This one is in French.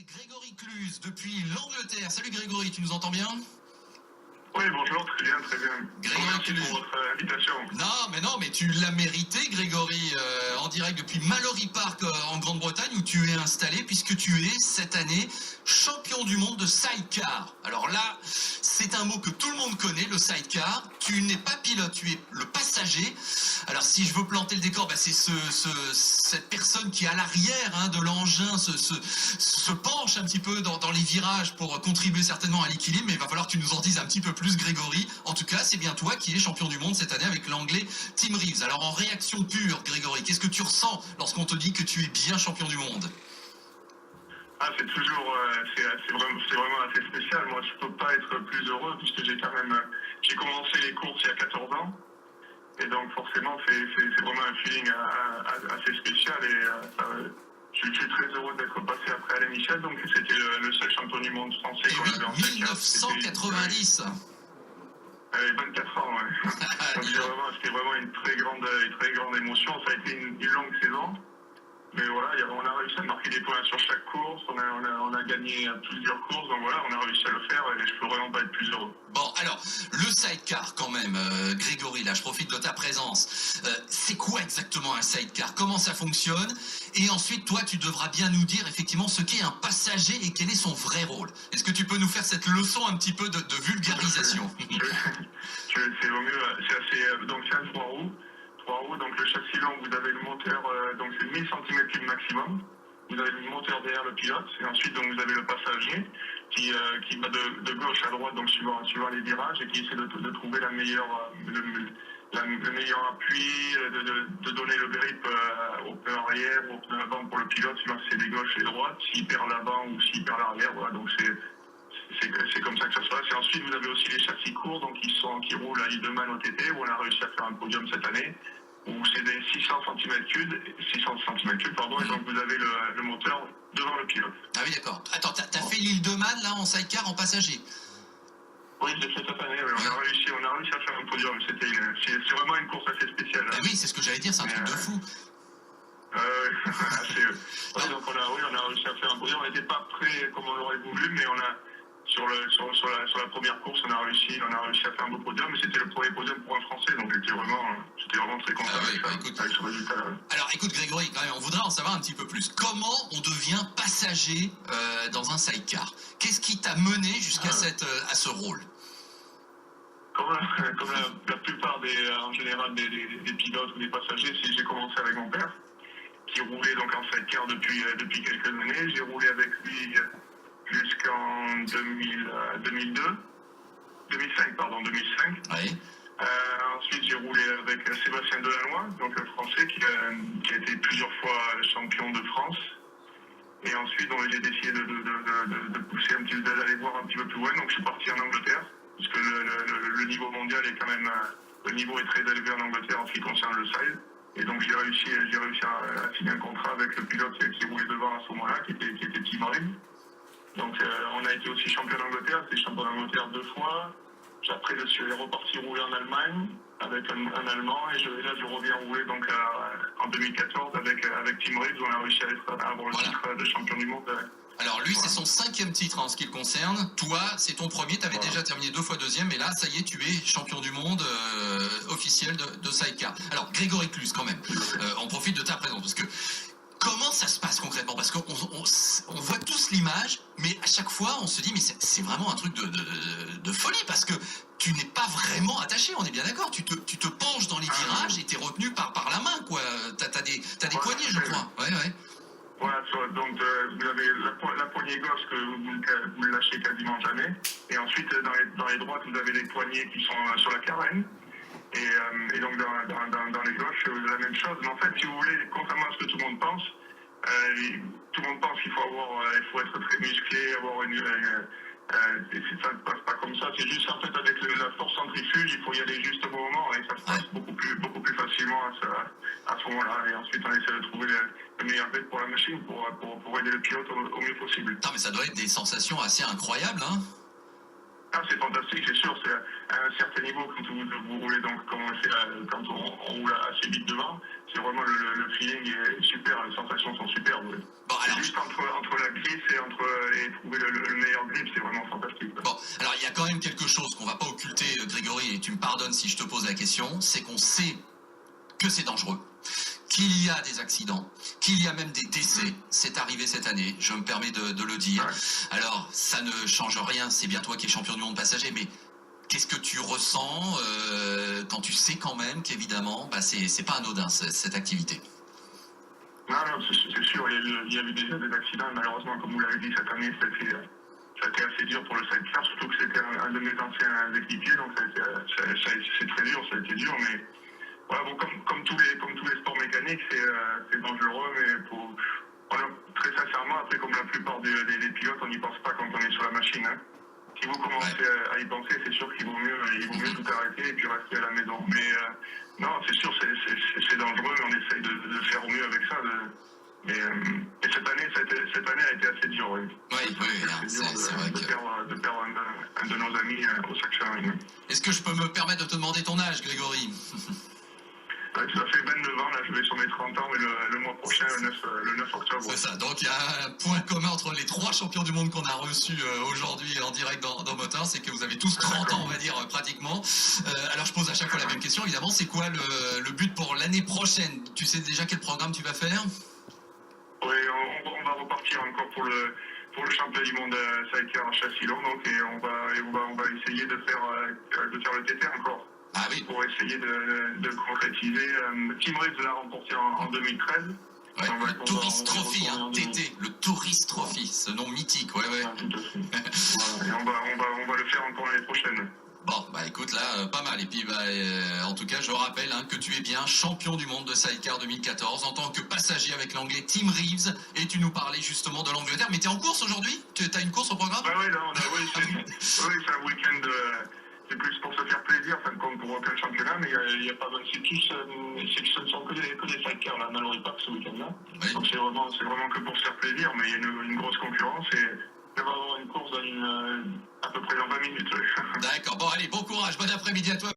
c'est Grégory Cluse depuis l'Angleterre. Salut Grégory, tu nous entends bien? Oui, bonjour, très bien, très bien. Merci pour votre invitation. Non, mais tu l'as mérité, Grégory, en direct depuis Mallory Park en Grande-Bretagne, où tu es installé, puisque tu es, cette année, champion du monde de sidecar. Alors là, c'est un mot que tout le monde connaît, le sidecar. Tu n'es pas pilote, tu es le passager. Alors si je veux planter le décor, c'est cette personne qui, à l'arrière de l'engin, se penche un petit peu dans les virages pour contribuer certainement à l'équilibre, mais il va falloir que tu nous en dises un petit peu plus, Grégory. En tout cas, c'est bien toi qui es champion du monde cette année avec l'anglais Tim Reeves. Alors en réaction pure, Grégory, qu'est-ce que tu ressens lorsqu'on te dit que tu es bien champion du monde? C'est toujours, c'est vraiment assez spécial. Moi, je peux pas être plus heureux puisque j'ai commencé les courses il y a 14 ans. Et donc, forcément, c'est vraiment un feeling assez spécial. Et je suis très heureux d'être passé après Alain Michel. Donc, c'était le seul champion du monde français qu'on avait en 1990. 24 ans, ouais. Donc, c'était vraiment une très grande émotion. Ça a été une longue saison. Mais voilà, on a réussi à marquer des points sur chaque course, on a gagné à plusieurs courses, donc voilà, on a réussi à le faire et je peux vraiment pas être plus heureux. Bon, alors, le sidecar quand même, Grégory, là je profite de ta présence. C'est quoi exactement un sidecar? Comment ça fonctionne? Et ensuite, toi, tu devras bien nous dire effectivement ce qu'est un passager et quel est son vrai rôle. Est-ce que tu peux nous faire cette leçon un petit peu de vulgarisation? C'est au mieux, donc c'est un 3 roues. Donc le châssis long, vous avez le moteur, donc c'est 1000 cm3 maximum. Vous avez le moteur derrière le pilote, et ensuite donc, vous avez le passager qui va de gauche à droite, donc suivant les virages, et qui essaie de trouver le meilleur appui, de donner le grip au pneu arrière, au pneu avant pour le pilote, suivant si c'est des gauches et droites, s'il perd l'avant ou s'il perd l'arrière. Voilà, donc c'est comme ça que ça se passe. Et ensuite, vous avez aussi les châssis courts, donc qui roulent à Hildeman OTT, où on a réussi à faire un podium cette année, où c'est des 600 cm3, et donc vous avez le moteur devant le pilote. Ah oui, d'accord. Attends, t'as fait l'Île-de-Man, là, en sidecar, en passager? Oui, je l'ai fait cette année, oui. On a réussi à faire un podium. C'est vraiment une course assez spéciale. Ah oui, c'est ce que j'allais dire, c'est un truc de fou. Donc on a réussi à faire un podium. On n'était pas prêt comme on l'aurait voulu, mais sur la première course, on a réussi à faire un beau podium, mais c'était le premier podium pour un Français, donc j'étais vraiment très content avec ce résultat-là. Alors écoute Grégory, quand même, on voudrait en savoir un petit peu plus. Comment on devient passager dans un sidecar? Qu'est-ce qui t'a mené jusqu'à à ce rôle? Comme la plupart en général des pilotes ou des passagers, j'ai commencé avec mon père, qui roulait donc en sidecar depuis quelques années. J'ai roulé avec lui jusqu'en 2005. Oui. Ensuite, j'ai roulé avec Sébastien Delannoy, donc un Français qui a été plusieurs fois champion de France. Et ensuite, j'ai décidé de pousser un petit peu, d'aller voir un petit peu plus loin. Donc, je suis parti en Angleterre, puisque le niveau mondial est quand même, le niveau est très élevé en Angleterre en ce qui concerne le side. Et donc, j'ai réussi à signer un contrat avec le pilote qui roulait devant à ce moment-là, qui était Tim Reeves. Donc on a été aussi champion d'Angleterre, j'étais champion d'Angleterre 2 fois. Après je suis reparti rouler en Allemagne avec un Allemand et là je reviens rouler donc en 2014 avec Tim Reeves, où on a réussi à avoir le titre de champion du monde. Alors lui c'est son 5e titre en ce qui le concerne. Toi c'est ton premier, tu avais déjà terminé 2 fois 2e et là ça y est tu es champion du monde officiel de sidecar. Alors Grégory Cluse quand même, on profite de ta présence parce que comment ça se passe concrètement? Parce qu'on voit tous l'image, mais à chaque fois, on se dit, mais c'est vraiment un truc de folie, parce que tu n'es pas vraiment attaché, on est bien d'accord. Tu te penches dans les virages et tu es retenu par la main, quoi. T'as des poignées, je crois. Ouais. Voilà, donc vous avez la poignée gauche que vous ne lâchez quasiment jamais. Et ensuite, dans les droites, vous avez des poignées qui sont sur la carène. Et donc dans les gauches, la même chose. Mais en fait, si vous voulez, contrairement à ce que tout le monde pense, tout le monde pense qu'il faut être très musclé, avoir ça ne passe pas comme ça. C'est juste en fait avec la force centrifuge, il faut y aller juste au bon moment et ça se passe beaucoup plus facilement à ce moment-là. Et ensuite, on essaie de trouver le meilleur bête pour la machine pour aider le pilote au mieux possible. Non, mais ça doit être des sensations assez incroyables, hein? C'est fantastique, c'est sûr. C'est à un certain niveau quand vous roulez, donc comme on fait quand on roule assez vite devant, c'est vraiment le feeling est super, les sensations sont super. Ouais. Bon, alors... Juste entre la glisse et entre Alors, il y a quand même quelque chose qu'on va pas occulter, Grégory, et tu me pardonnes si je te pose la question, c'est qu'on sait que c'est dangereux, qu'il y a des accidents, qu'il y a même des décès. C'est arrivé cette année, je me permets de le dire. Alors, ça ne change rien, c'est bien toi qui es champion du monde passager, mais qu'est-ce que tu ressens quand tu sais quand même qu'évidemment, c'est pas anodin cette activité? Non, c'est sûr, il y a eu déjà des accidents, malheureusement, comme vous l'avez dit, cette année, ça a été assez dur pour le sidecar, surtout que c'était un de mes anciens équipiers, donc c'est très dur, ça a été dur, mais voilà, bon, comme tous les sports mécaniques, c'est dangereux, mais voilà, très sincèrement, après, comme la plupart des pilotes, on n'y pense pas quand on est sur la machine. Hein. Si vous commencez à y penser, c'est sûr qu'il vaut mieux tout arrêter et puis rester à la maison. Mais non, c'est sûr, c'est dangereux, mais on essaye de faire au mieux avec ça. Mais cette année a été assez dure. Oui, c'est vrai de perdre un de nos amis au Saxon. Est-ce que je peux me permettre de te demander ton âge, Grégory? Ouais, tout à fait, 29 ans, là je vais sur mes 30 ans, mais le mois prochain, le 9 octobre. C'est ça, donc il y a un point commun entre les 3 champions du monde qu'on a reçus aujourd'hui en direct dans Motin, c'est que vous avez tous 30 ans, on va dire, pratiquement. Alors je pose à chaque fois la même question, évidemment, c'est quoi le but pour l'année prochaine? Tu sais déjà quel programme tu vas faire? Oui, on va repartir encore pour le championnat du monde sidecar châssis long, donc, et on va essayer de faire le TT encore. Ah oui. Pour essayer de concrétiser. Tim Reeves l'a remporté en 2013. Ouais, le Tourist Trophy, TT, le Tourist Trophy, ce nom mythique, ouais. Ah, tout à fait. Voilà, et on va le faire encore l'année prochaine. Bon, écoute, là, pas mal. Et puis, en tout cas, je rappelle que tu es bien champion du monde de sidecar 2014 en tant que passager avec l'anglais Tim Reeves. Et tu nous parlais justement de l'Angleterre. Mais tu es en course aujourd'hui? Tu as une course au programme? Oui, là, c'est un week-end. C'est plus pour se faire plaisir, ça ne compte pour aucun championnat, mais il y a pas mal. Ce ne sont que des sidecars, là, Mallory Park ce week-end-là. Oui. Donc c'est vraiment que pour se faire plaisir, mais il y a une grosse concurrence et on va avoir une course à peu près dans 20 minutes. D'accord, bon allez, bon courage, bon après-midi à toi.